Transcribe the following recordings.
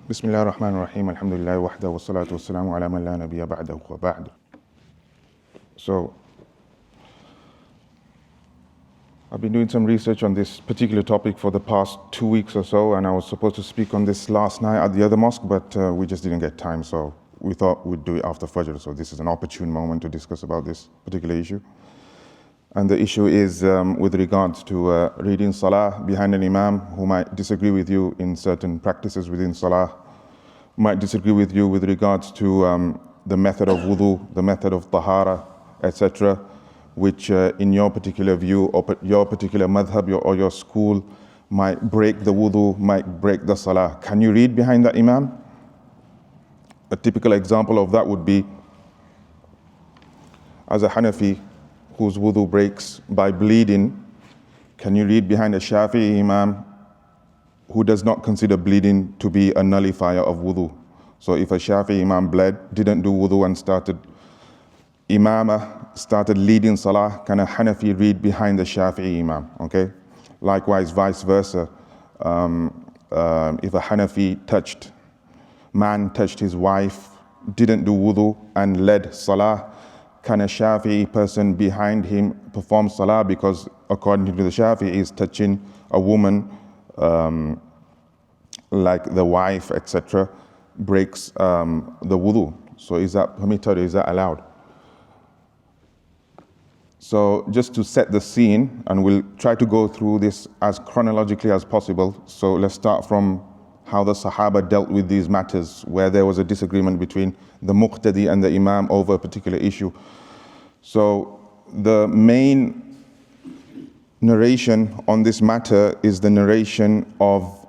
Bismillah ar-Rahman ar-Rahim, alhamdulillah wahda wa salatu wa salamu ala man la nabiyya ba'dahu wa ba'd. So, I've been doing some research on this particular topic for the past 2 weeks or so, and I was supposed to speak on this last night at the other mosque, but we just didn't get time, so we thought we'd do it after Fajr, so this is an opportune moment to discuss about this particular issue. And the issue is with regards to reading Salah behind an Imam who might disagree with you in certain practices within Salah, might disagree with you with regards to the method of wudu, the method of tahara, etc., which in your particular view or your particular madhhab or your school might break the wudu, might break the Salah. Can you read behind that Imam? A typical example of that would be, as a Hanafi, whose wudu breaks by bleeding, can you read behind a Shafi'i Imam who does not consider bleeding to be a nullifier of wudu? So if a Shafi'i Imam bled, didn't do wudu and started leading Salah, can a Hanafi read behind the Shafi'i Imam? Okay. Likewise, vice versa. If a Hanafi man touched his wife, didn't do wudu and led Salah, can a Shafi'i person behind him perform Salah? Because according to the Shafi'is, touching a woman like the wife, etc., breaks the wudu. So is that permitted? Is that allowed? So just to set the scene, and we'll try to go through this as chronologically as possible. So let's start from how the Sahaba dealt with these matters, where there was a disagreement between the muqtadi and the Imam over a particular issue. So the main narration on this matter is the narration of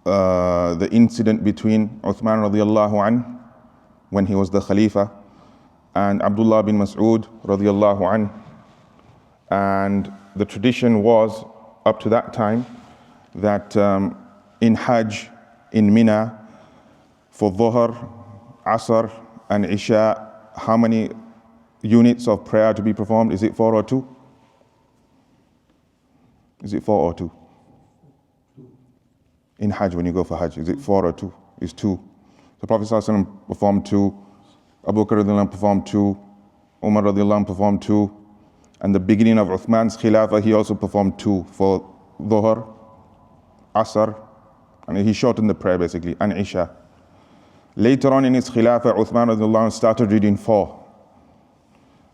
the incident between ʿUthmān radiallahu anhu when he was the Khalifa and Abdullah bin Mas'ud radiallahu anhu. And the tradition was, up to that time, that in Hajj, in Mina, for Dhuhr, Asr and Isha, how many units of prayer to be performed? Is it 4 or 2? Is it 4 or 2? In Hajj, when you go for Hajj, is it 4 or 2? It's 2. The Prophet ﷺ performed 2, Abu Bakr radiallahu anh performed 2, Umar radiallahu anh performed 2, and the beginning of Uthman's Khilafah, he also performed 2 for Dhuhr, Asr, and he shortened the prayer basically, and Isha. Later on in his Khilafah, Uthmān radiallahu anh started reading 4.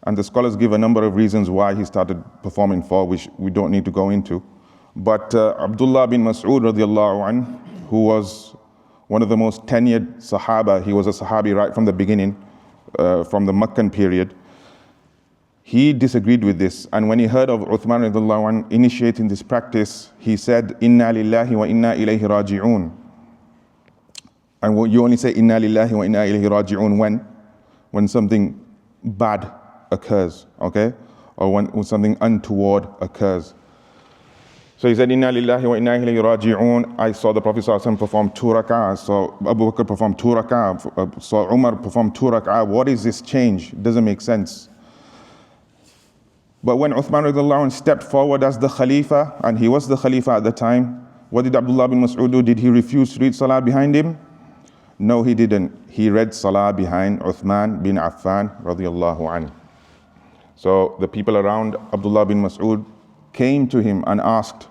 And the scholars give a number of reasons why he started performing 4, which we don't need to go into. But Abdullah bin Mas'ud radiallahu anh, who was one of the most tenured Sahaba, he was a Sahabi right from the beginning, from the Meccan period, he disagreed with this. And when he heard of Uthmān radiallahu anh initiating this practice, he said, "Inna lillahi wa inna ilayhi raji'un." And you only say "Inna lillahi wa inna ilayhi raji'un" when something bad occurs, okay? Or when something untoward occurs. So he said, "Inna lillahi wa inna ilayhi raji'un." I saw the Prophet ﷺ perform 2 rak'ah, saw Abu Bakr perform 2 rak'ah, saw Umar perform 2 rak'ah. What is this change? It doesn't make sense. But when Uthmān radiallahu anh stepped forward as the Khalifa, and he was the Khalifa at the time, what did Abdullah bin Mas'ud do? Did he refuse to read Salah behind him? No, he didn't. He read Salah behind Uthmān bin Affan radiallahu anhu. So the people around Abdullah bin Mas'ud came to him and asked,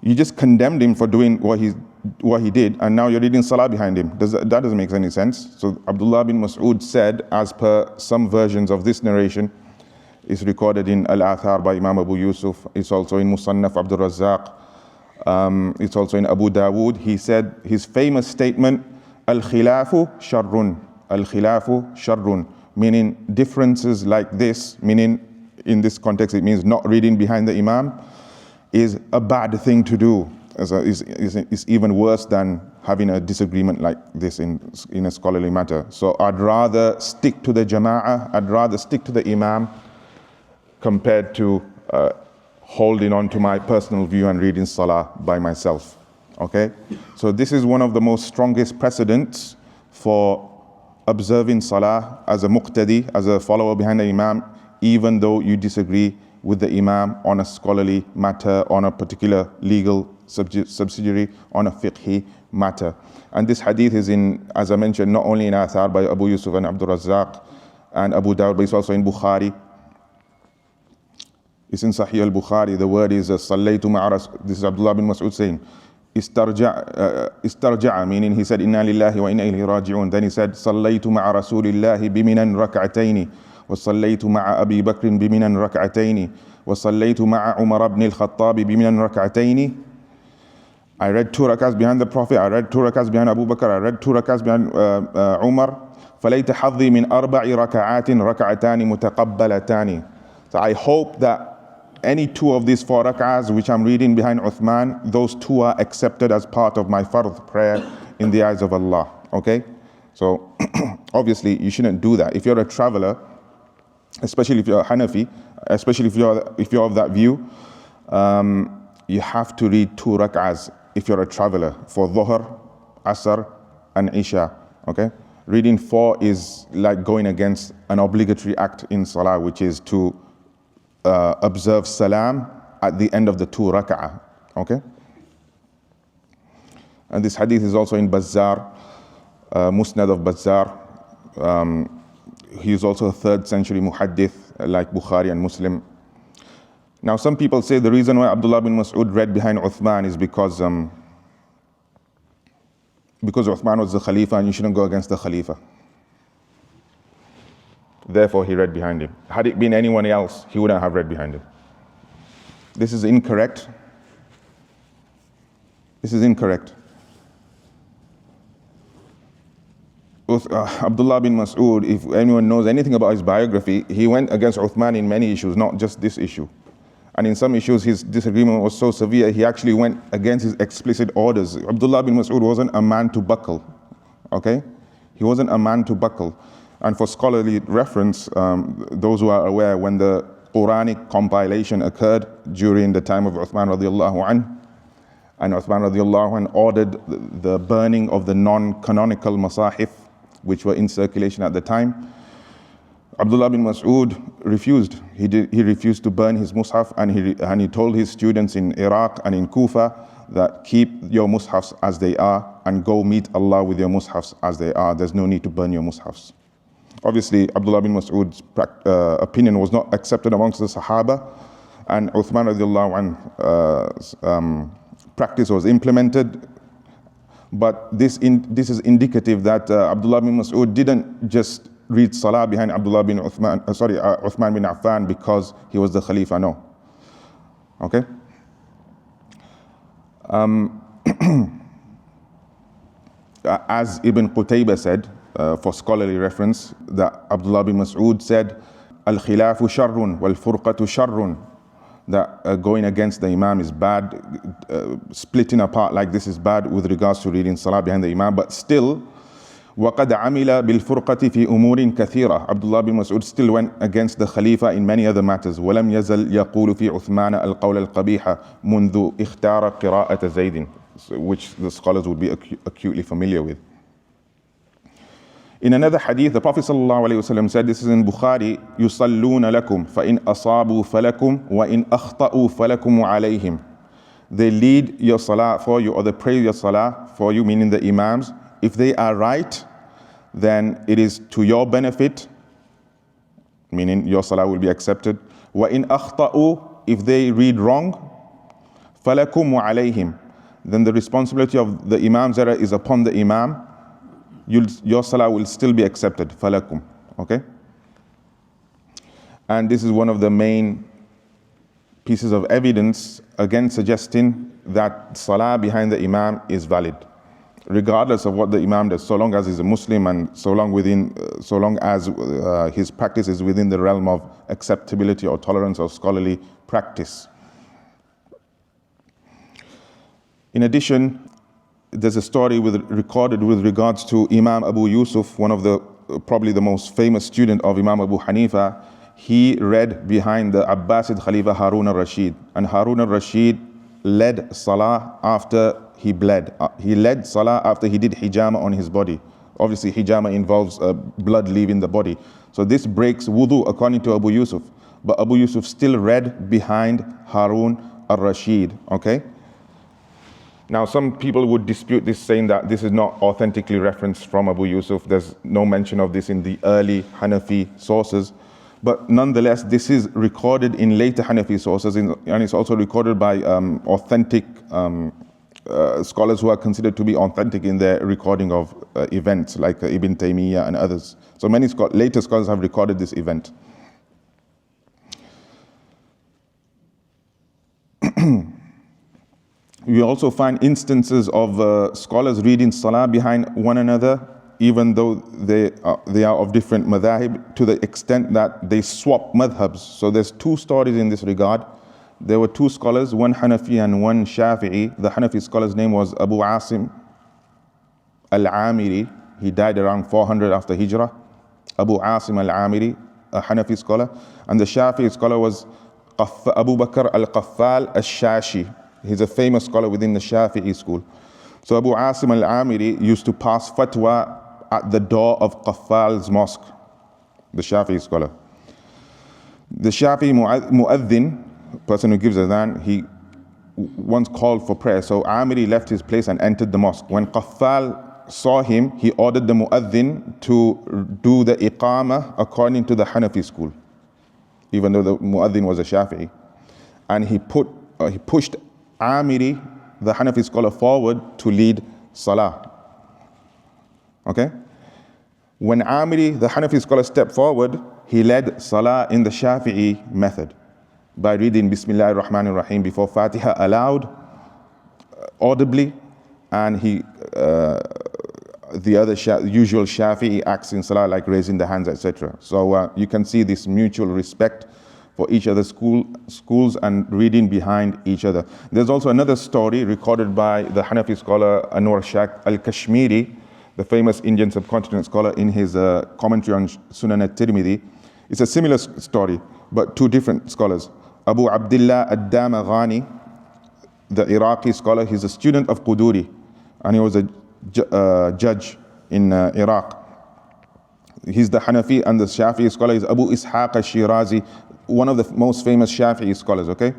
"You just condemned him for doing what he did, and now you're reading Salah behind him. That doesn't make any sense." So Abdullah bin Mas'ud said, as per some versions of this narration, it's recorded in Al-Athar by Imam Abu Yusuf, it's also in Musannaf Abdul Razzaq, it's also in Abu Dawood. He said his famous statement, "Al-khilafu sharrun." Al-khilafu sharrun, meaning differences like this, meaning in this context it means not reading behind the Imam, is a bad thing to do. It's even worse than having a disagreement like this in a scholarly matter. So I'd rather stick to the Jama'ah, I'd rather stick to the Imam compared to holding on to my personal view and reading Salah by myself. Okay? So this is one of the most strongest precedents for observing Salah as a muqtadi, as a follower behind the Imam, even though you disagree with the Imam on a scholarly matter, on a particular legal subsidiary on a fiqhi matter. And this hadith is in, as I mentioned, not only in Athar by Abu Yusuf and Abdul Razzaq and Abu Dawud, but it's also in Bukhari. It's in Sahih al-Bukhari. The word is Sallaytu ma'a Rasul. This is Abdullah bin Mas'ud saying, Istarja'a, meaning he said, Inna lillahi wa inna ilayhi raji'un. Then he said, Sallaytu ma'a Rasulillahi biminan rak'atayni. وصليت مع أبي بكر بمنى ركعتين وصليت مع عمر بن الخطاب بمنى ركعتين. I read 2 rak'ahs behind the Prophet, I read 2 rak'ahs behind Abu Bakr, I read 2 rak'ahs behind Umar. فليت حظي من 4 ركعات ركعتان متقبلتان. So I hope that any 2 of these 4 rak'ahs which I'm reading behind Uthman, those 2 are accepted as part of my fard prayer in the eyes of Allah. Okay? So obviously you shouldn't do that. If you're a traveler, especially if you're a Hanafi, especially if you're of that view, you have to read 2 rak'ahs if you're a traveler for Dhuhr, Asr and Isha. Okay? Reading 4 is like going against an obligatory act in Salah, which is to observe Salam at the end of the 2 rak'ah. Okay? And this hadith is also in Bazzar, Musnad of Bazzar. He is also a 3rd century muhaddith like Bukhari and Muslim. Now some people say the reason why Abdullah bin Mas'ud read behind Uthman is because Uthman was the Khalifa and you shouldn't go against the Khalifa. Therefore he read behind him. Had it been anyone else, he wouldn't have read behind him. This is incorrect. This is incorrect. Abdullah bin Mas'ud, if anyone knows anything about his biography, he went against Uthman in many issues, not just this issue. And in some issues his disagreement was so severe, he actually went against his explicit orders. Abdullah bin Mas'ud wasn't a man to buckle, okay? He wasn't a man to buckle. And for scholarly reference, those who are aware, when the Quranic compilation occurred during the time of Uthman radiallahu anhu, and Uthman radiallahu anhu ordered the burning of the non-canonical masahif, which were in circulation at the time, Abdullah bin Mas'ud refused. He refused to burn his mushaf, and he told his students in Iraq and in Kufa that keep your mushafs as they are and go meet Allah with your mushafs as they are. There's no need to burn your mushafs. Obviously, Abdullah bin Mas'ud's opinion was not accepted amongst the Sahaba, and Uthman radiallahu anhu's practice was implemented. But this is indicative that Abdullah bin Mas'ud didn't just read Salah behind Uthman bin Affan because he was the Khalifa, no. Okay? As Ibn Qutaybah said, for scholarly reference, that Abdullah bin Mas'ud said, Al-khilafu sharrun wal-furqatu sharrun, that going against the Imam is bad, splitting apart like this is bad with regards to reading Salah behind the Imam, but still, وَقَدْ عَمِلَ بِالْفُرْقَةِ فِي أُمُورٍ كَثِيرًا. Abdullah bin Mas'ud still went against the Khalifa in many other matters. وَلَمْ يَزَلْ يَقُولُ فِي عُثْمَانَ الْقَوْلَ الْقَبِيحَ مُنْذُ اخْتَارَ قِرَاءَةَ زَيْدٍ, which the scholars would be acutely familiar with. In another hadith, the Prophet ﷺ said, this is in Bukhari, يُصَلُّونَ لَكُمْ فَإِنْ أَصَابُوا فَلَكُمْ وَإِنْ أَخْطَأُوا فَلَكُمْ وَعَلَيْهِمْ. They lead your salah for you, or they pray your salah for you, meaning the Imams. If they are right, then it is to your benefit, meaning your salah will be accepted. وَإِنْ أَخْطَأُوا, if they read wrong, فَلَكُمْ وَعَلَيْهِمْ, then the responsibility of the Imam's error is upon the Imam. Your salah will still be accepted, falakum, okay? And this is one of the main pieces of evidence against suggesting that salah behind the Imam is valid, regardless of what the Imam does, so long as he's a Muslim and so long as his practice is within the realm of acceptability or tolerance or scholarly practice. In addition, there's a story recorded with regards to Imam Abu Yusuf, one of the probably the most famous student of Imam Abu Hanifa. He read behind the Abbasid Khalifa Harun al-Rashid, and Harun al-Rashid led Salah after he bled. He led Salah after he did hijama on his body. Obviously hijama involves blood leaving the body. So this breaks wudu according to Abu Yusuf. But Abu Yusuf still read behind Harun al-Rashid, okay? Now, some people would dispute this, saying that this is not authentically referenced from Abu Yusuf. There's no mention of this in the early Hanafi sources. But nonetheless, this is recorded in later Hanafi sources, and it's also recorded by authentic scholars who are considered to be authentic in their recording of events, like Ibn Taymiyyah and others. So many later scholars have recorded this event. We also find instances of scholars reading Salah behind one another, even though they are of different madhahib, to the extent that they swap madhabs. So there's two stories in this regard. There were two scholars, one Hanafi and one Shafi'i. The Hanafi scholar's name was Abu Asim al-Amiri. He died around 400 after Hijrah. Abu Asim al-Amiri, a Hanafi scholar. And the Shafi'i scholar was Abu Bakr al-Qaffal al-Shashi. He's a famous scholar within the Shafi'i school. So Abu Asim al-Amiri used to pass fatwa at the door of Qaffal's mosque, the Shafi'i scholar. The Shafi'i mu'adhin, person who gives adhan, he once called for prayer. So Amiri left his place and entered the mosque. When Qaffal saw him, he ordered the mu'adhin to do the iqamah according to the Hanafi school, even though the mu'adhin was a Shafi'i. And he pushed Amiri, the Hanafi scholar, forward to lead Salah. Okay? When Amiri, the Hanafi scholar, stepped forward, he led Salah in the Shafi'i method by reading Bismillah ar-Rahman ar-Rahim before Fatiha aloud, audibly, and the other usual Shafi'i acts in Salah, like raising the hands, etc. So you can see this mutual respect for each other's schools and reading behind each other. There's also another story recorded by the Hanafi scholar Anwar Shah al-Kashmiri, the famous Indian subcontinent scholar, in his commentary on Sunan al-Tirmidhi. It's a similar story, but two different scholars. Abu Abdullah ad-Damaghani, the Iraqi scholar, he's a student of Quduri, and he was a judge in Iraq. He's the Hanafi, and the Shafi'i scholar is Abu Ishaq al-Shirazi, one of the most famous Shafi'i scholars, okay?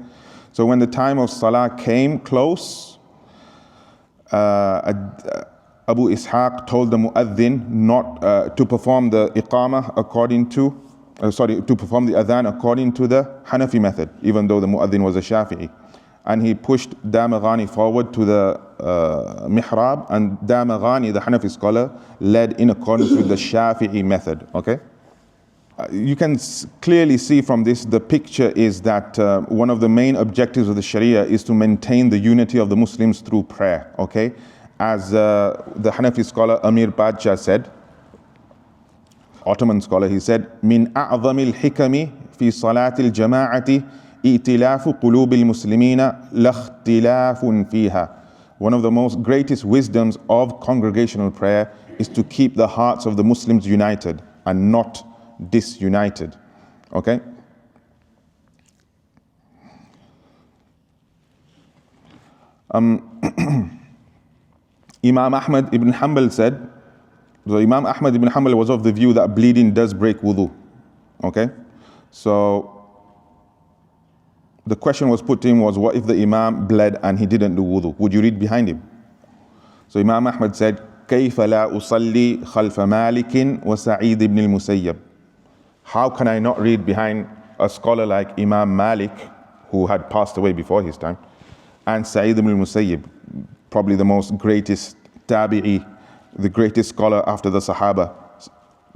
So when the time of Salah came close, Abu Ishaq told the mu'adhin not to perform the iqamah according to, to perform the adhan according to the Hanafi method, even though the mu'adhin was a Shafi'i. And he pushed Damaghani forward to the mihrab, and Damaghani, the Hanafi scholar, led in accordance with the Shafi'i method, okay? You can clearly see from this, the picture is that one of the main objectives of the Sharia is to maintain the unity of the Muslims through prayer, okay? As the Hanafi scholar Amir Badshah said, Ottoman scholar, he said, "Min a'zami al-hikami fi salati al-jama'ati i'tilafu qulub al-muslimina la ikhtilafun fiha." One of the most greatest wisdoms of congregational prayer is to keep the hearts of the Muslims united and not disunited. Okay? Imam Ahmad ibn Hanbal said, so Imam Ahmad ibn Hanbal was of the view that bleeding does break wudu. Okay? So the question was put to him was, what if the Imam bled and he didn't do wudu? Would you read behind him? So Imam Ahmad said, كيف لا أصلي خلف مالك وسعيد بن المسيب. How can I not read behind a scholar like Imam Malik, who had passed away before his time, and Sa'id ibn al-Musayyib, probably the most greatest tabi'i, the greatest scholar after the Sahaba,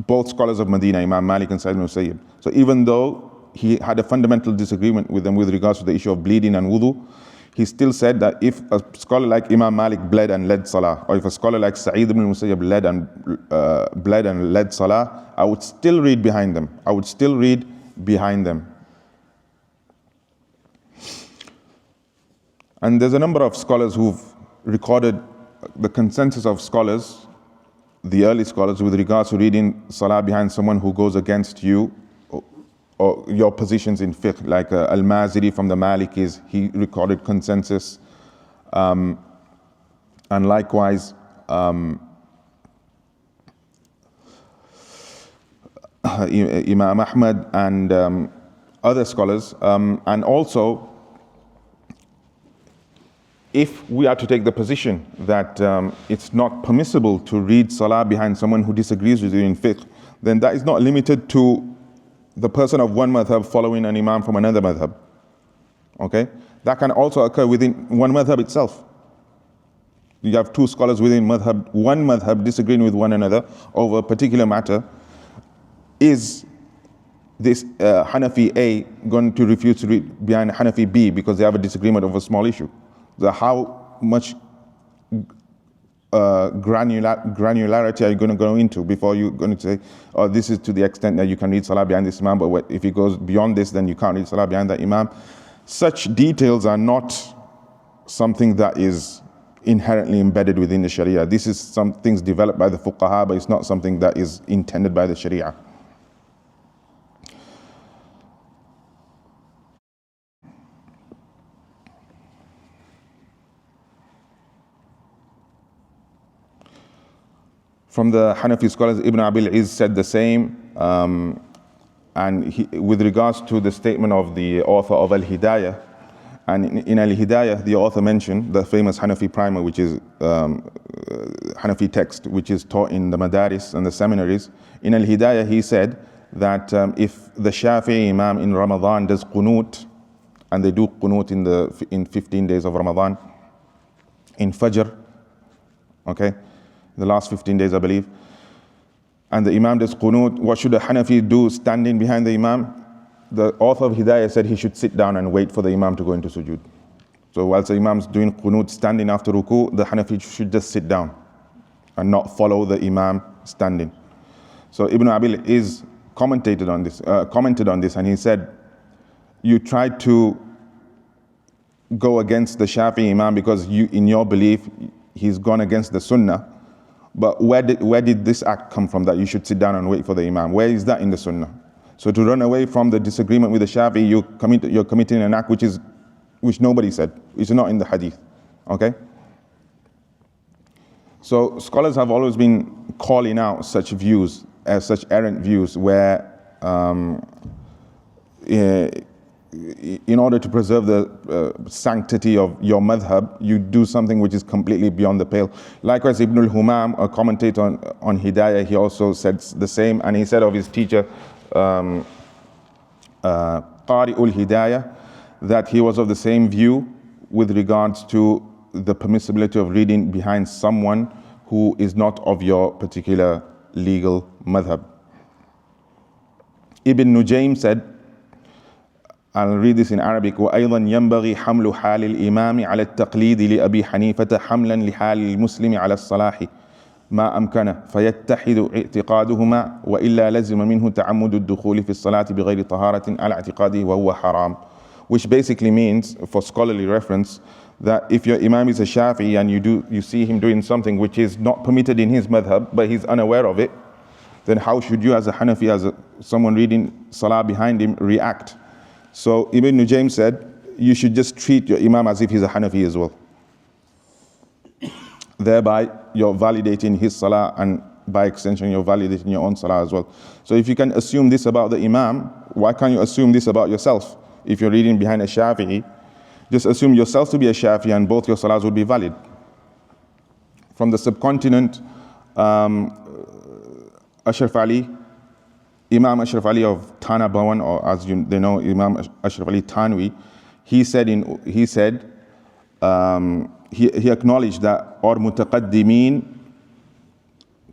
both scholars of Medina, Imam Malik and Sa'id ibn al-Musayyib. So even though he had a fundamental disagreement with them with regards to the issue of bleeding and wudu, he still said that if a scholar like Imam Malik bled and led Salah, or if a scholar like Sa'id ibn al-Musayyib bled and led Salah, I would still read behind them. I would still read behind them. And there's a number of scholars who've recorded the consensus of scholars, the early scholars, with regards to reading Salah behind someone who goes against you or your positions in fiqh, like Al-Maziri from the Malikis, he recorded consensus. And likewise, Imam Ahmad and other scholars. And also, if we are to take the position that it's not permissible to read salah behind someone who disagrees with you in fiqh, then that is not limited to the person of one madhab following an imam from another madhab. Okay? That can also occur within one madhab itself. You have two scholars within madhab, one madhab disagreeing with one another over a particular matter. Is this Hanafi A going to refuse to read behind Hanafi B because they have a disagreement over a small issue? So how much granularity are you going to go into before you're going to say, oh, this is to the extent that you can read salah behind this imam, but if it goes beyond this, then you can't read salah behind that imam. Such details are not something that is inherently embedded within the Sharia. This is some things developed by the fuqaha, but it's not something that is intended by the Sharia. From the Hanafi scholars, Ibn Abil Izz said the same, and with regards to the statement of the author of Al-Hidayah, and in Al-Hidayah, the author mentioned the famous Hanafi primer, which is Hanafi text, which is taught in the madaris and the seminaries. In Al-Hidayah, he said that if the Shafi'i Imam in Ramadan does qunut, and they do qunut in 15 days of Ramadan, in Fajr, okay, the last 15 days, I believe, and the Imam does qunut, what should the Hanafi do standing behind the Imam? The author of Hidayah said he should sit down and wait for the Imam to go into sujood. So whilst the Imam's doing qunut standing after ruku, the Hanafi should just sit down and not follow the Imam standing. So Ibn Abil is commented on this, and he said, you try to go against the Shafi'i Imam because in your belief, he's gone against the Sunnah. But where did this act come from that you should sit down and wait for the Imam? Where is that in the Sunnah? So to run away from the disagreement with the Shafi'i, you're committing an act which nobody said. It's not in the hadith. Okay? So scholars have always been calling out such views, as such errant views, where in order to preserve the sanctity of your madhab, you do something which is completely beyond the pale. Likewise, Ibn al-Humam, a commentator on Hidayah, he also said the same, and he said of his teacher, Qari ul-Hidayah, that he was of the same view with regards to the permissibility of reading behind someone who is not of your particular legal madhab. Ibn Nujaym said, I'll read this in Arabic, وأيضا ينبغي حمل حال الإمام على التقليد لأبي حنيفة حملا لحال المسلم على الصلاح ما أمكنه فيتحد اعتقادهما وإلا لزم منه تعمد الدخول في الصلاة بغير طهارة على اعتقاده وهو حرام. Which basically means, for scholarly reference, that if your Imam is a Shafi'i and you see him doing something which is not permitted in his madhab, but he's unaware of it, then how should you as a Hanafi, as someone reading Salah behind him, react? So Ibn Nujaym said, you should just treat your Imam as if he's a Hanafi as well. Thereby, you're validating his Salah, and by extension, you're validating your own Salah as well. So if you can assume this about the Imam, why can't you assume this about yourself? If you're reading behind a Shafi'i, just assume yourself to be a Shafi'i and both your Salahs would be valid. From the subcontinent, Ashraf Ali, Imam Ashraf Ali of Thana Bhawan, or as they know, Imam Ashraf Ali Thanwi, he acknowledged that और मुतक़द्दिमीन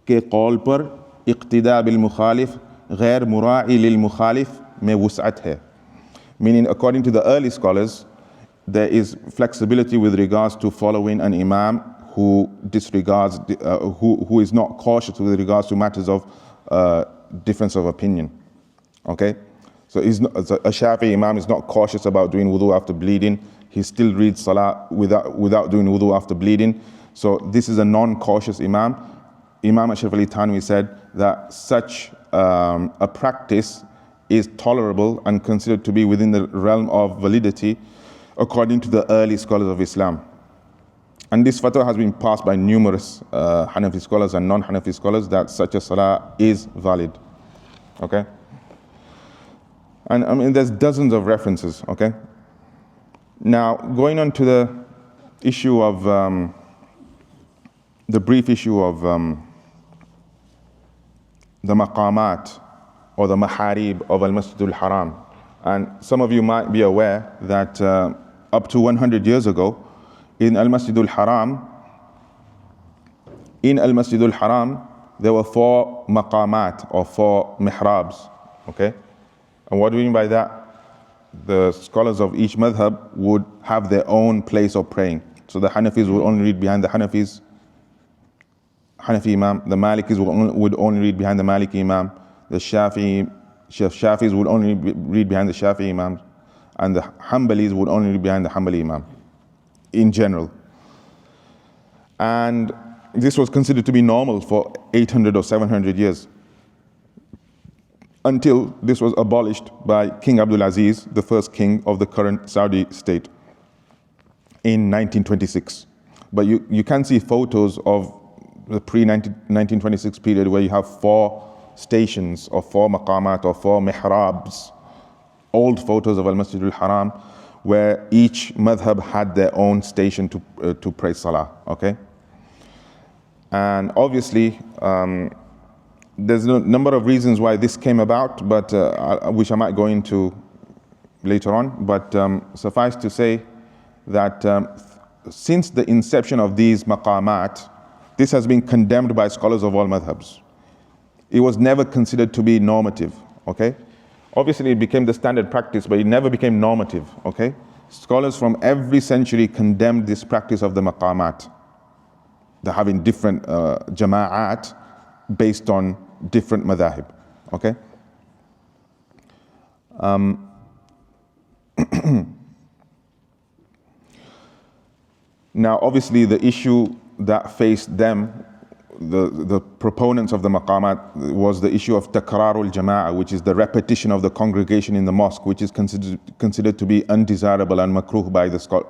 के कौल पर इक़्तिदा बिल-मुख़ालिफ़ गैर मुराई लिल-मुख़ालिफ़ में वुसअत है. Meaning, according to the early scholars, there is flexibility with regards to following an Imam who disregards, who is not cautious with regards to matters of difference of opinion. Okay? So a Shafi'i Imam is not cautious about doing wudu after bleeding. He still reads Salah without doing wudu after bleeding. So this is a non-cautious Imam. Imam Ashraf Ali Thanwi said that such a practice is tolerable and considered to be within the realm of validity according to the early scholars of Islam. And this fatwa has been passed by numerous Hanafi scholars and non-Hanafi scholars that such a salah is valid. Okay? And I mean, there's dozens of references, okay? Now, going on to issue of the brief issue of the maqamat or the maharib of al-Masjid al-Haram. And some of you might be aware that up to 100 years ago, in al-Masjid al-Haram, there were 4 maqamat or 4 mihrabs, okay? And what do we mean by that? The scholars of each madhhab would have their own place of praying. So the Hanafis would only read behind the Hanafi Imam, the Malikis would only read behind the Maliki Imam, the Shafi'is would only read behind the Shafi'i Imams, and the Hanbalis would only read behind the Hanbali Imam, in general. And this was considered to be normal for 800 or 700 years, until this was abolished by King Abdul Aziz, the first king of the current Saudi state, in 1926. But you can see photos of the pre-1926 period where you have 4 stations or 4 maqamat or 4 mihrabs, old photos of al-Masjid al-Haram, where each madhab had their own station to pray Salah, okay? And obviously, there's a number of reasons why this came about, but which I might go into later on. But suffice to say that since the inception of these maqamat, this has been condemned by scholars of all madhabs. It was never considered to be normative, okay? Obviously, it became the standard practice, but it never became normative, okay? Scholars from every century condemned this practice of the maqamat. They're having different jama'at based on different madhahib, okay? Now, obviously, the issue that faced them, the proponents of the maqamat, was the issue of takrarul jama'ah, which is the repetition of the congregation in the mosque, which is considered to be undesirable and makruh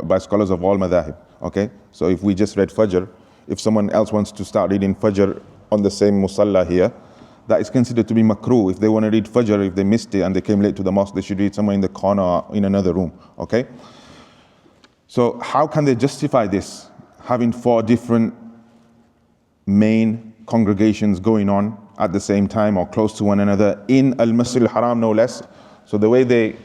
by scholars of all madhahib, okay? So if we just read Fajr, if someone else wants to start reading Fajr on the same musalla here, that is considered to be makruh. If they want to read Fajr, if they missed it and they came late to the mosque, they should read somewhere in the corner or in another room, okay? So how can they justify this, having 4 different main congregations going on at the same time or close to one another in al-Masjid al-Haram, no less? So the way they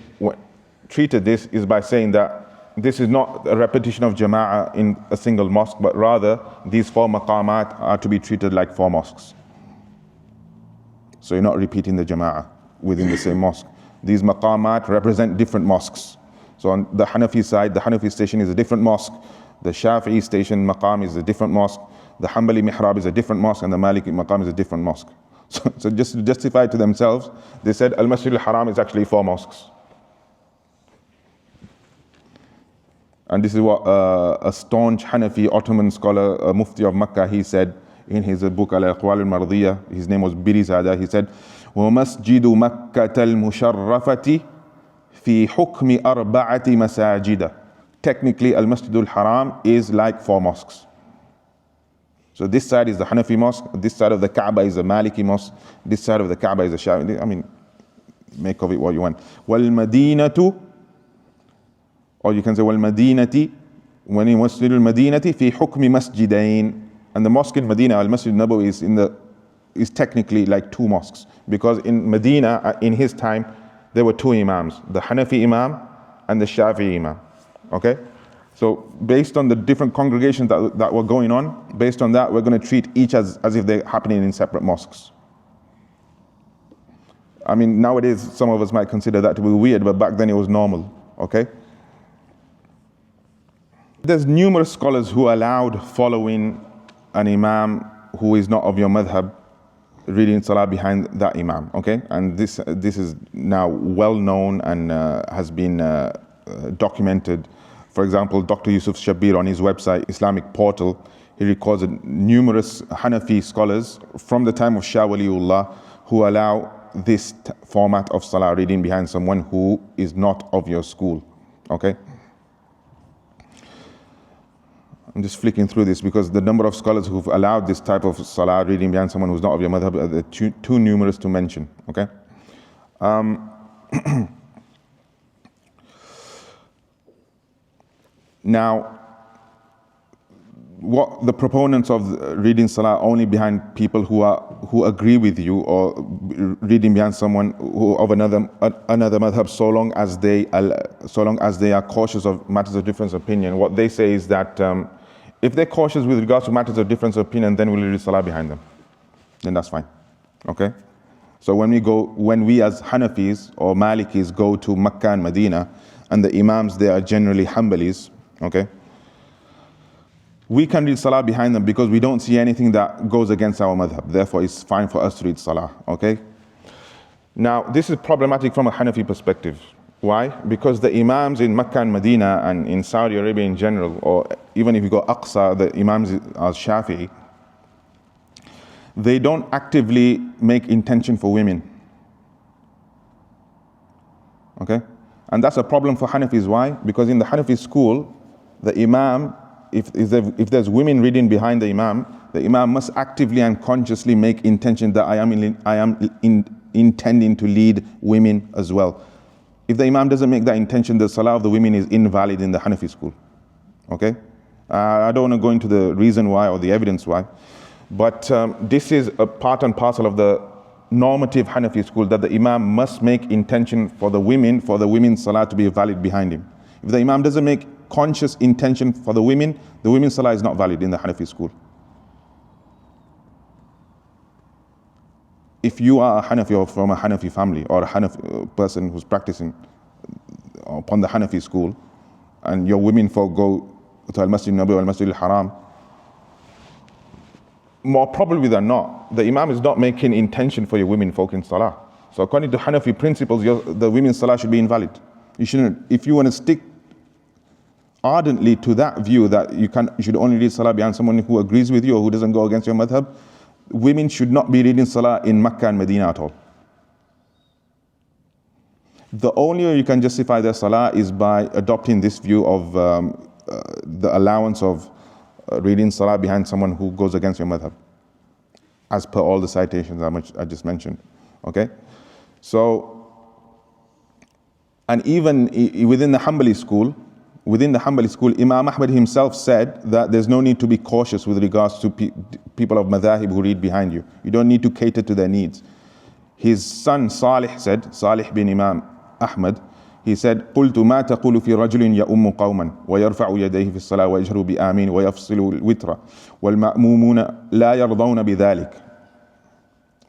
treated this is by saying that this is not a repetition of jama'ah in a single mosque, but rather these 4 maqamat are to be treated like 4 mosques. So you're not repeating the jama'ah within the same mosque. These maqamat represent different mosques. So on the Hanafi side, the Hanafi station is a different mosque. The Shafi'i station maqam is a different mosque. The Hanbali mihrab is a different mosque, and the Maliki maqam is a different mosque. So just to justify to themselves, they said al-Masjid al-Haram is actually 4 mosques. And this is what a staunch Hanafi Ottoman scholar, a Mufti of Makkah, he said in his book Al-Aqwal al-Mardiyah. His name was Birizada. He said, وَمَسْجِدُ مَكَّةَ الْمُشَرَّفَةِ فِي حُكْمِ أَرْبَعَةِ مَسَاجِدَ. Technically, al-Masjid al-Haram is like 4 mosques. So this side is the Hanafi mosque, this side of the Kaaba is the Maliki mosque, this side of the Kaaba is the Shafi'i. I mean, make of it what you want. وَالْمَدِينَةُ, or you can say وَالْمَدِينَةِ, when in Masjid al-Madinati fi hukmi masjidain. And the mosque in Medina, al-Masjid al-Nabawi, is technically like 2 mosques, because in Medina, in his time, there were 2 imams, the Hanafi imam and the Shafi'i imam, okay? So based on the different congregations that were going on, based on that, we're going to treat each as if they're happening in separate mosques. I mean, nowadays, some of us might consider that to be weird, but back then it was normal, okay? There's numerous scholars who allowed following an imam who is not of your madhab, reading salah behind that imam, okay? And this is now well known and has been documented. For example, Dr. Yusuf Shabir on his website, Islamic portal, he records numerous Hanafi scholars from the time of Shah Waliullah who allow this format of salah, reading behind someone who is not of your school, okay? I'm just flicking through this because the number of scholars who've allowed this type of salah, reading behind someone who's not of your madhab, are too numerous to mention, okay? Now, what the proponents of reading Salah only behind people who agree with you, or reading behind someone of another madhab, so long as they are cautious of matters of difference of opinion. What they say is that if they're cautious with regards to matters of difference of opinion, then we'll read Salah behind them. Then that's fine. Okay? So when we as Hanafis or Malikis go to Makkah and Medina, and the Imams, they are generally Hanbalis, okay? We can read Salah behind them because we don't see anything that goes against our madhab. Therefore, it's fine for us to read Salah, okay? Now, this is problematic from a Hanafi perspective. Why? Because the Imams in Makkah and Medina and in Saudi Arabia in general, or even if you go Aqsa, the Imams are Shafi'i, they don't actively make intention for women. Okay? And that's a problem for Hanafis. Why? Because in the Hanafi school, the Imam, if there's women reading behind the Imam must actively and consciously make intention that I am intending to lead women as well. If the Imam doesn't make that intention, the Salah of the women is invalid in the Hanafi school. Okay? I don't want to go into the reason why or the evidence why, but this is a part and parcel of the normative Hanafi school, that the Imam must make intention for the women's Salah to be valid behind him. If the Imam doesn't make conscious intention for the women's Salah is not valid in the Hanafi school. If you are a Hanafi or from a Hanafi family, or a Hanafi person who's practicing upon the Hanafi school, and your women folk go to Al-Masjid Nabi or Al-Masjid Al-Haram, more probably than not, the Imam is not making intention for your women folk in Salah. So according to Hanafi principles, the women's Salah should be invalid. You shouldn't, if you want to stick ardently to that view that you should only read Salah behind someone who agrees with you or who doesn't go against your madhab, women should not be reading Salah in Makkah and Medina at all. The only way you can justify their Salah is by adopting this view of the allowance of reading Salah behind someone who goes against your madhab, as per all the citations I just mentioned. Okay? So, and even within the Hanbali school, Imam Ahmad himself said that there's no need to be cautious with regards to people of madhahib who read behind you. You don't need to cater to their needs. His son Salih said, Salih bin Imam Ahmad, he said, قُلْتُ مَا تَقُولُ فِي رَجُلٍ يَؤُمُّ قَوْمًا وَيَرْفَعُ يَدَيْهِ فِي الصَّلَاةِ وَيَجْهَرُ بِآمِينَ وَيَفْصِلُ الْوِتْرَ وَالْمَأْمُومُونَ لَا يَرْضَوْنَ بِذَلِكَ.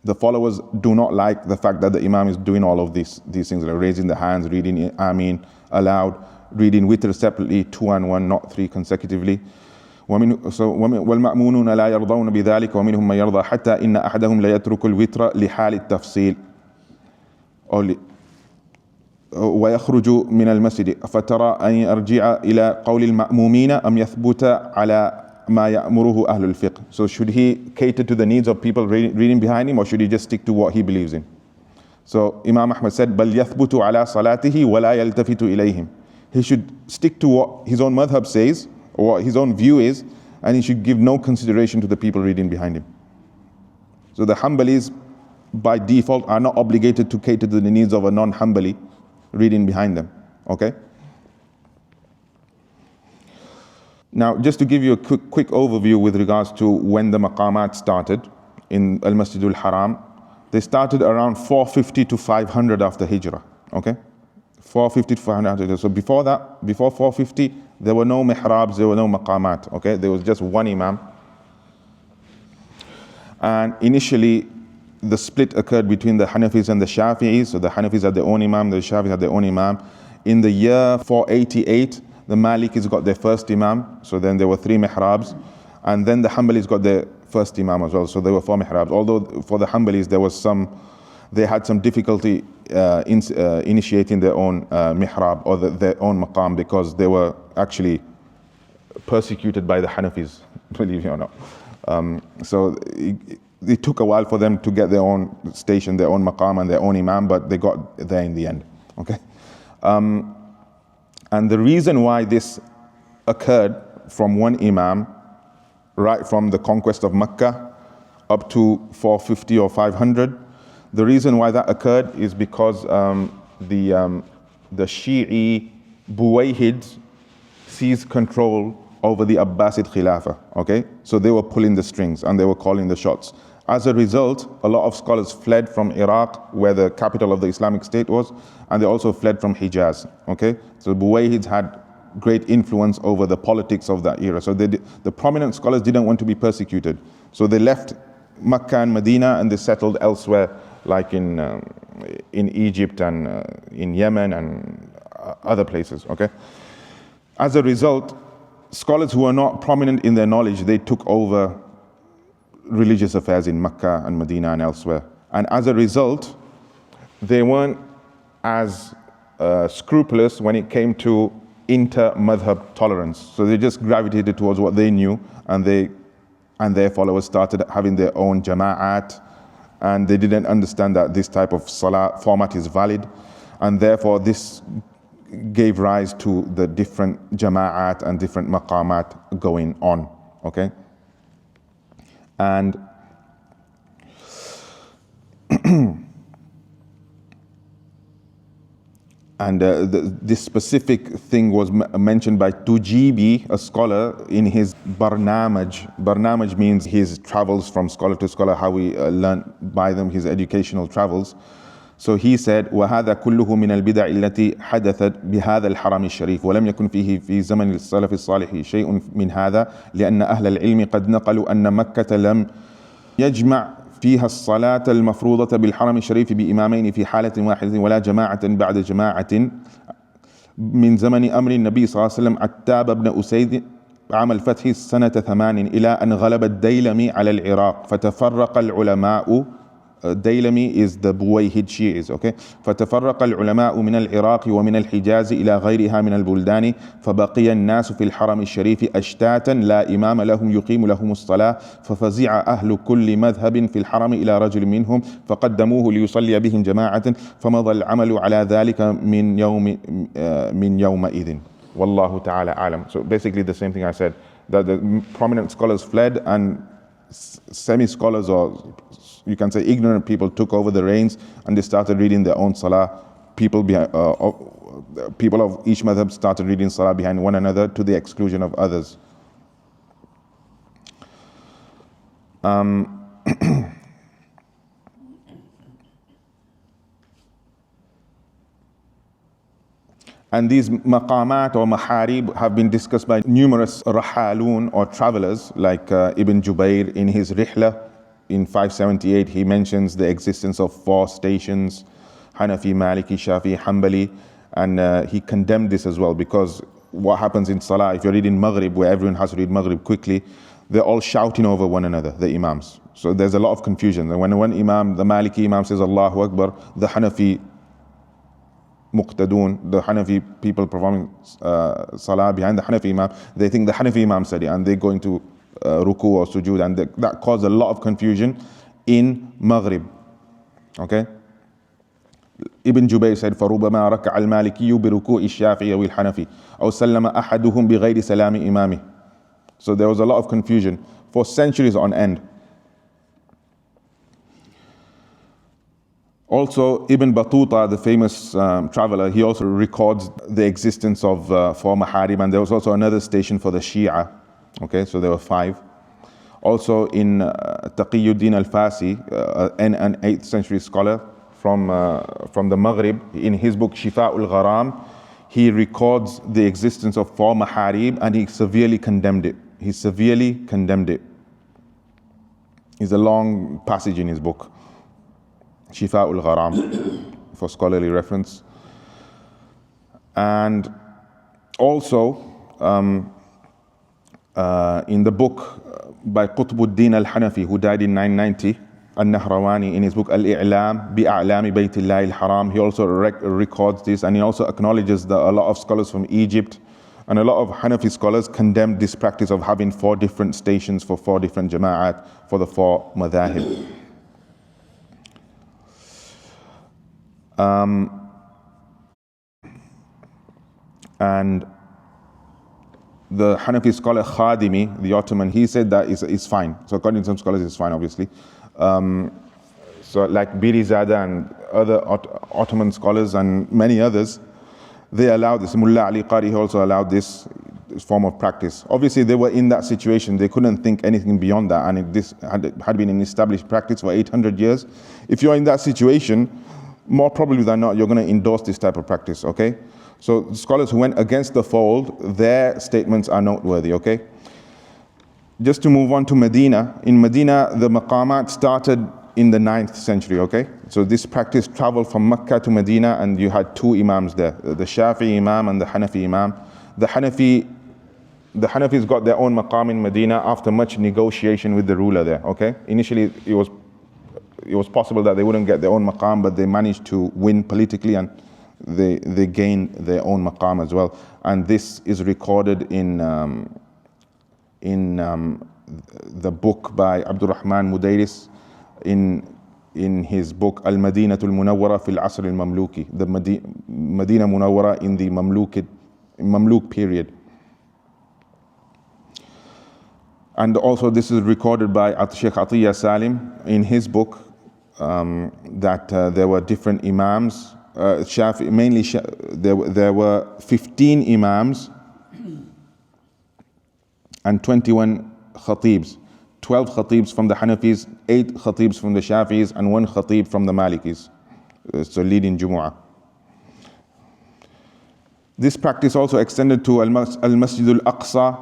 The followers do not like the fact that the Imam is doing all of these things, like raising the hands, reading Ameen aloud, reading witr separately, 2 and 1, not 3 consecutively. وَالْمَأْمُونُونَ لَا يَرْضَوْنَ بِذَلِكَ وَمِنْهُمْ مَنْ يَرْضَى حَتَّى إِنَّ أَحَدَهُمْ لَيَتْرُكُ الْوِتْرَ لِحَالِ التَّفْصِيلِ ويخرج من المسجد فترى أن يرجع إلى قول المأمومين أم يثبت على ما يأمره أهل الفقه. So should he cater to the needs of people reading behind him, or should he just stick to what he believes in? So Imam Ahmad said, بل يثبت على صلاته ولا يلتفت إليهم. He should stick to what his own madhab says, or what his own view is, and he should give no consideration to the people reading behind him. So the Hanbalis by default are not obligated to cater to the needs of a non-Hanbali reading behind them. Okay? Now, just to give you a quick overview with regards to when the maqamat started in Al-Masjid Al-Haram, they started around 450 to 500 after Hijrah. Okay? 450 to 500. So before that, before 450, there were no mihrabs, there were no maqamat. Okay? There was just one Imam. And initially, the split occurred between the Hanafis and the Shafi'is. So the Hanafis had their own Imam, the Shafi'is had their own Imam. In the year 488, the Malikis got their first Imam. So then there were 3 mihrabs. And then the Hanbalis got their first Imam as well. So there were 4 mihrabs. Although for the Hanbalis, they had some difficulty initiating their own mihrab or their own maqam, because they were actually persecuted by the Hanafis, believe it or not. So it took a while for them to get their own station, their own maqam and their own Imam, but they got there in the end. Okay? And the reason why this occurred from one Imam, right from the conquest of Mecca up to 450 or 500, the reason why that occurred is because the Shi'i Buwayhids seized control over the Abbasid Khilafah, okay? So they were pulling the strings and they were calling the shots. As a result, a lot of scholars fled from Iraq, where the capital of the Islamic State was, and they also fled from Hijaz, okay? So Buwayhids had great influence over the politics of that era. So the prominent scholars didn't want to be persecuted. So they left Mecca and Medina and they settled elsewhere, like in Egypt and in Yemen and other places, okay? As a result, scholars who were not prominent in their knowledge, they took over religious affairs in Mecca and Medina and elsewhere. And as a result, they weren't as scrupulous when it came to inter-madhhab tolerance. So they just gravitated towards what they knew, and their followers started having their own jama'at, and they didn't understand that this type of salah format is valid, and therefore this gave rise to the different jama'at and different maqamat going on, okay? And this specific thing was mentioned by Tujibi, a scholar, in his Barnamaj. Barnamaj means his travels from scholar to scholar, how we learn by them, his educational travels. So he said, وَهَذَا كُلُّهُ مِنَ الْبِدَعِ الَّتِي حَدَثَتْ بِهَذَا الْحَرَمِ الشَّرِيفِ وَلَمْ يَكُنْ فِيهِ في زمن السلف الصالح شيء من هذا لأن أهل العلم قد نقلوا أن مكة لم يجمع فيها الصلاة المفروضة بالحرم الشريف بإمامين في حالة واحدة ولا جماعة بعد جماعة من زمن أمر النبي صلى الله عليه وسلم عتاب بن أسيد عام الفتح سنة 8 إلى أن غلب الديلمي على العراق فتفرق العلماء. Daylami is the Buwayhid Shi'is, okay? فتفرق العلماء من العراق ومن الحجاز إلى غيرها من البلدان فبقي الناس في الحرم الشريف أشتاتا لا إمام لهم يقيم لهم الصلاة ففزع أهل كل مذهب في الحرم إلى رجل منهم فقدموه ليصلي بهم جماعة فمضى العمل على ذلك من يومئذ والله تعالى أعلم. So basically the same thing I said, that the prominent scholars fled and semi-scholars, or you can say ignorant people, took over the reins and they started reading their own salah. People of each madhab started reading salah behind one another to the exclusion of others. And these maqamat or maharib have been discussed by numerous rahalun or travelers, like Ibn Jubayr in his Rihla in 578. He mentions the existence of 4 stations, Hanafi, Maliki, Shafi'i, Hanbali, and he condemned this as well, because what happens in Salah, if you're reading Maghrib, where everyone has to read Maghrib quickly, they're all shouting over one another, the Imams. So there's a lot of confusion. And when one Imam, the Maliki Imam, says Allahu Akbar, the Hanafi muqtadun, the Hanafi people performing salah behind the Hanafi Imam, they think the Hanafi Imam said it, and they go into ruku or sujood, and that caused a lot of confusion in Maghrib, okay? Ibn Jubayr said, فَرُبَمَا رَكَعَ الْمَالِكِيُّ بِرُكُوءِ الشَّافِعِيِّ وَالْحَنَفِي أَوْ سَلَّمَ أَحَدُهُمْ بِغَيْرِ سَلَامِ إِمَامِهِ. So there was a lot of confusion for centuries on end. Also, Ibn Battuta, the famous traveler, he also records the existence of 4 maharib, and there was also another station for the Shia. Okay, so there were 5. Also in Taqiyuddin al-Fasi, an 8th century scholar from the Maghrib, in his book Shifa'ul Gharam, he records the existence of 4 maharib, and he severely condemned it. He severely condemned it. It's a long passage in his book, Shifa'ul Gharam, for scholarly reference. And also, in the book by Qutbuddin al-Hanafi, who died in 990, al-Nahrawani, in his book Al-I'lam bi-A'lami Baytillahi al-Haram, he also records this, and he also acknowledges that a lot of scholars from Egypt and a lot of Hanafi scholars condemned this practice of having 4 different stations for 4 different jama'at for the 4 madhahib. And the Hanafi scholar Khadimi, the Ottoman, he said that is fine. So according to some scholars, it's fine, obviously. So like Birizada and other Ottoman scholars and many others, they allowed this. Mullah Ali Qari also allowed this. form of practice. Obviously, they were in that situation. They couldn't think anything beyond that, and this had been an established practice for 800 years. If you're in that situation, more probably than not, you're going to endorse this type of practice, okay? So scholars who went against the fold, their statements are noteworthy, okay? Just to move on to Medina. In Medina, the maqamat started in the 9th century, okay? So this practice traveled from Mecca to Medina, and you had two imams there, the Shafi'i Imam and the Hanafi Imam. The Hanafis got their own maqam in Medina after much negotiation with the ruler there, okay? Initially, it was possible that they wouldn't get their own maqam, but they managed to win politically, and they gained their own maqam as well. And this is recorded in the book by Abdurrahman Mudayris, in his book Al-Madinatul Munawwara fil Asr al-Mamluki, the Medina Munawwara in the Mamluk period. And also this is recorded by Sheikh Atiyya Salim in his book, that there were different imams, there were 15 imams and 21 khatibs. 12 khatibs from the Hanafis, 8 khatibs from the Shafi'is, and 1 khatib from the Malikis. So leading Jumu'ah. This practice also extended to Al-Masjid Al-Aqsa.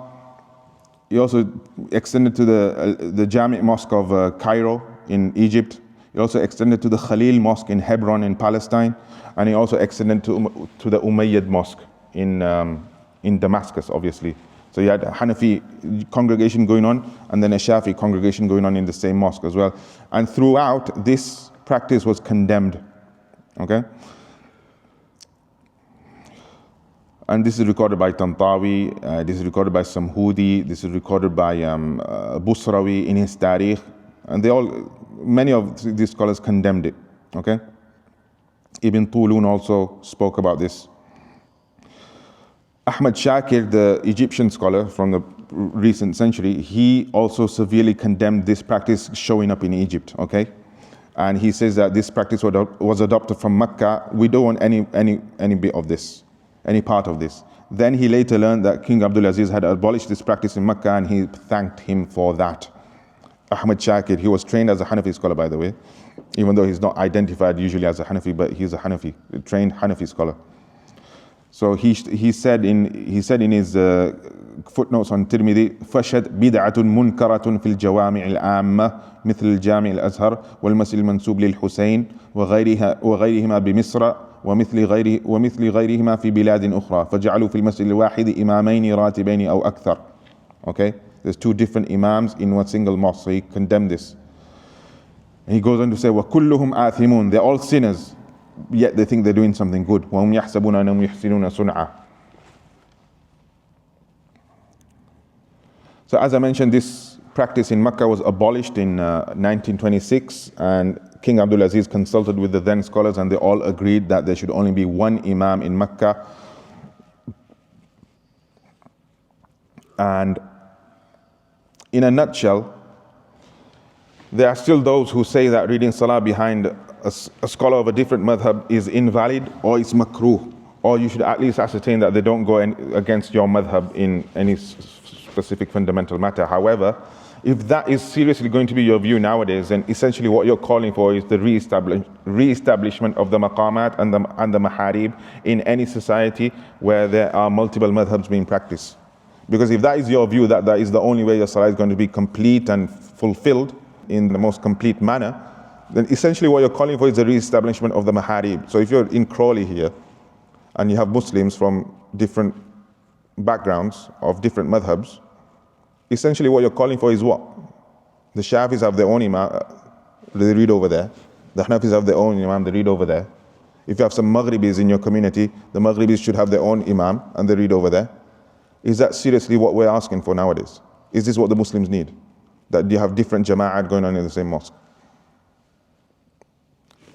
It also extended to the Jami' Mosque of Cairo in Egypt. It also extended to the Khalil Mosque in Hebron in Palestine. And it also extended to the Umayyad Mosque in Damascus, obviously. So you had a Hanafi congregation going on, and then a Shafi congregation going on in the same mosque as well. And throughout, this practice was condemned, okay? And this is recorded by Tantawi, this is recorded by Samhudi, this is recorded by Busrawi in his Tarikh, and many of these scholars condemned it, okay? Ibn Tulun also spoke about this. Ahmad Shakir, the Egyptian scholar from the recent century, he also severely condemned this practice showing up in Egypt, okay? And he says that this practice was adopted from Mecca. We don't want any bit of this, any part of this. Then he later learned that King Abdulaziz had abolished this practice in Mecca, and he thanked him for that. Ahmad Shakir, he was trained as a Hanafi scholar, by the way, even though he's not identified usually as a Hanafi, but he's a Hanafi, a trained Hanafi scholar. So he said in his footnotes on Tirmidhi, فشد بدعة منكرة في الجوامع العامة مثل الجامع الأزهر والمسجد المنسوب للحسين وغيرهما بمصر ومثل غيرهما في بلاد أخرى فجعلوا في المسجد الواحد إمامين راتبين أو أكثر. Okay, there's two different imams in one single mosque. So he condemned this. And he goes on to say, وكلهم آثمون, they're all sinners, yet they think they're doing something good. وهم يحسبون أنهم يحسنون صنعا. So as I mentioned, this practice in Mecca was abolished in 1926, and King Abdulaziz consulted with the then scholars, and they all agreed that there should only be one imam in Mecca. And in a nutshell, there are still those who say that reading Salah behind a scholar of a different madhab is invalid, or it's makruh, or you should at least ascertain that they don't go against your madhab in any specific fundamental matter. However, if that is seriously going to be your view nowadays, then essentially what you're calling for is the re-establishment of the maqamat and the maharib in any society where there are multiple madhabs being practiced. Because if that is your view, that is the only way your salah is going to be complete and fulfilled in the most complete manner, then essentially what you're calling for is the re-establishment of the maharib. So if you're in Crawley here, and you have Muslims from different backgrounds of different madhabs, essentially what you're calling for is what? The Shafis have their own imam, they read over there. The Hanafis have their own imam, they read over there. If you have some Maghribis in your community, the Maghribis should have their own imam, and they read over there. Is that seriously what we're asking for nowadays? Is this what the Muslims need? That you have different jama'at going on in the same mosque?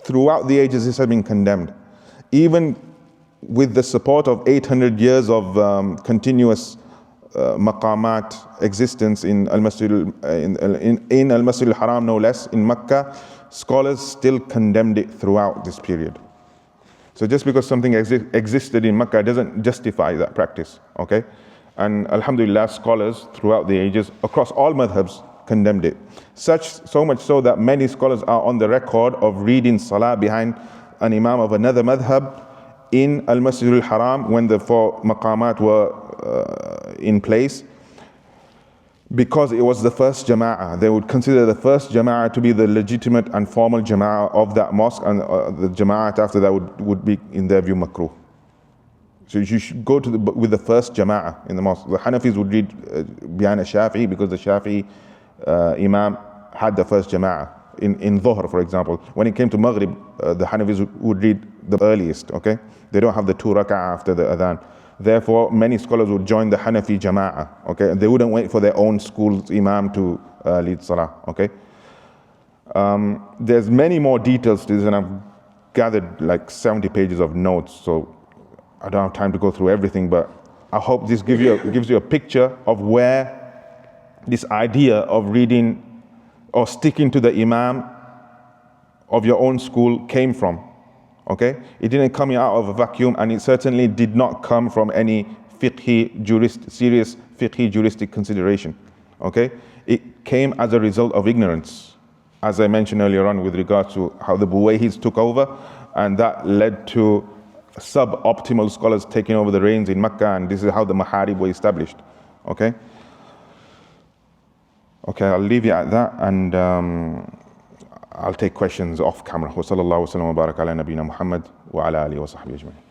Throughout the ages, this has been condemned. Even with the support of 800 years of continuous maqamat existence in Al-Masjid Al-Haram, no less, in Mecca, scholars still condemned it throughout this period. So just because something existed in Mecca doesn't justify that practice, okay? And alhamdulillah, scholars throughout the ages, across all madhabs, condemned it. So much so that many scholars are on the record of reading salah behind an imam of another madhab in al-Masjid al-Haram when the 4 maqamat were in place, because it was the first jama'ah. They would consider the first jama'ah to be the legitimate and formal jama'ah of that mosque, and the jama'at after that would be, in their view, makruh. So you should go with the first jama'ah in the mosque. The Hanafis would read behind a Shafi'i because the Shafi'i Imam had the first jama'ah. In Dhuhr, for example, when it came to Maghrib, the Hanafis would read the earliest, okay? They don't have the 2 rak'ah after the adhan. Therefore, many scholars would join the Hanafi jama'ah, okay? They wouldn't wait for their own school's Imam to lead salah, okay? There's many more details to this, and I've gathered like 70 pages of notes, so I don't have time to go through everything, but I hope this gives you a picture of where this idea of reading or sticking to the imam of your own school came from, okay? It didn't come out of a vacuum, and it certainly did not come from any serious fiqhi juristic consideration, okay? It came as a result of ignorance, as I mentioned earlier on with regards to how the Buwayhis took over, and that led to suboptimal scholars taking over the reins in Mecca, and this is how the Mihrab were established, okay? Okay, I'll leave you at that, and I'll take questions off camera. Wa sallallahu wa sallam wa baraka ala nabiyyina Muhammad wa ala alihi wa sahbihi ajma'in.